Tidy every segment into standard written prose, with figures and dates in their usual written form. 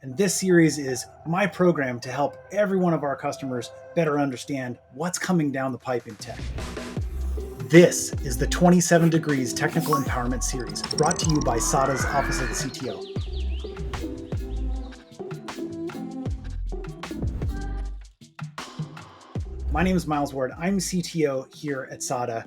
And this series is my program to help every one of our customers better understand what's coming down the pipe in tech. This is the 27 Degrees Technical Empowerment Series, brought to you by SADA's Office of the CTO. My name is Miles Ward. I'm CTO here at SADA.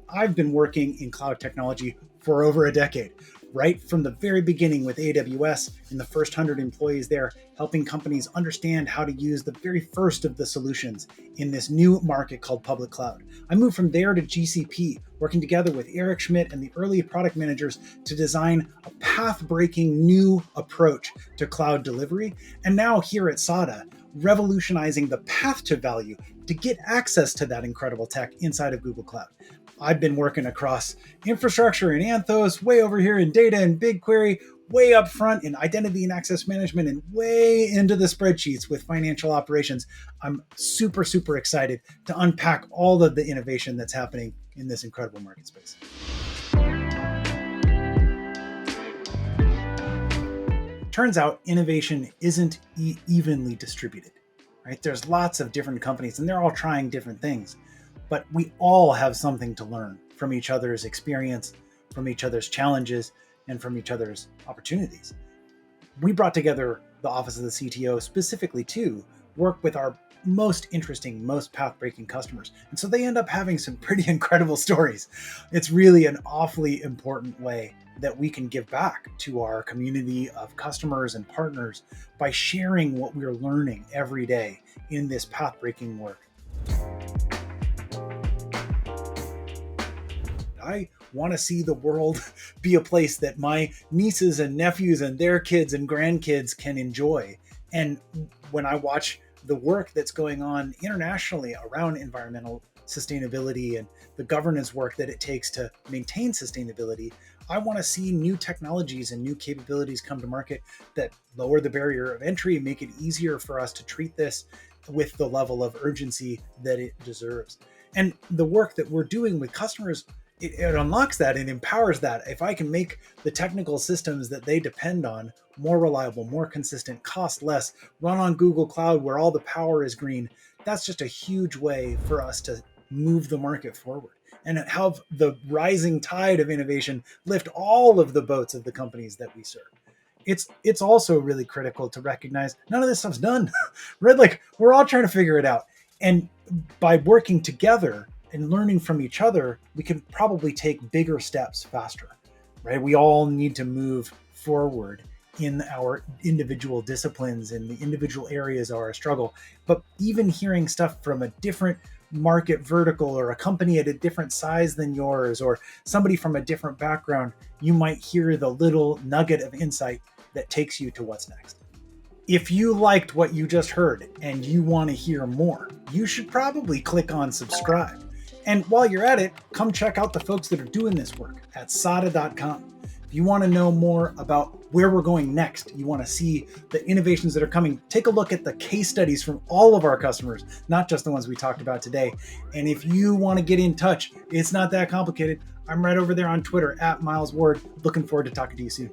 I've been working in cloud technology for over a decade, right from the very beginning with AWS and the first 100 employees there, helping companies understand how to use the very first of the solutions in this new market called public cloud. I moved from there to GCP, working together with Eric Schmidt and the early product managers to design a path-breaking new approach to cloud delivery. And now here at SADA, revolutionizing the path to value to get access to that incredible tech inside of Google Cloud. I've been working across infrastructure and Anthos, way over here in data and BigQuery, way up front in identity and access management, and way into the spreadsheets with financial operations. I'm super excited to unpack all of the innovation that's happening in this incredible market space. Turns out innovation isn't evenly distributed, right? There's lots of different companies and they're all trying different things, but we all have something to learn from each other's experience, from each other's challenges, and from each other's opportunities. We brought together the Office of the CTO specifically to work with our most interesting, most path-breaking customers. And so they end up having some pretty incredible stories. It's really an awfully important way that we can give back to our community of customers and partners by sharing what we're learning every day in this path-breaking work. I want to see the world be a place that my nieces and nephews and their kids and grandkids can enjoy. And when I watch the work that's going on internationally around environmental sustainability and the governance work that it takes to maintain sustainability, I want to see new technologies and new capabilities come to market that lower the barrier of entry, make it easier for us to treat this with the level of urgency that it deserves. And the work that we're doing with customers, it unlocks that and empowers that. If I can make the technical systems that they depend on more reliable, more consistent, cost less, run on Google Cloud where all the power is green, that's just a huge way for us to move the market forward and have the rising tide of innovation lift all of the boats of the companies that we serve. It's also really critical to recognize none of this stuff's done, right? Like, we're all trying to figure it out. And by working together and learning from each other, we can probably take bigger steps faster, right? We all need to move forward in our individual disciplines and the individual areas of our struggle. But even hearing stuff from a different market vertical or a company at a different size than yours or somebody from a different background, you might hear the little nugget of insight that takes you to what's next. If you liked what you just heard and you want to hear more, you should probably click on subscribe. And while you're at it, come check out the folks that are doing this work at sada.com. If you want to know more about where we're going next, you want to see the innovations that are coming, take a look at the case studies from all of our customers, not just the ones we talked about today. And if you want to get in touch, it's not that complicated. I'm right over there on Twitter at Miles Ward. Looking forward to talking to you soon.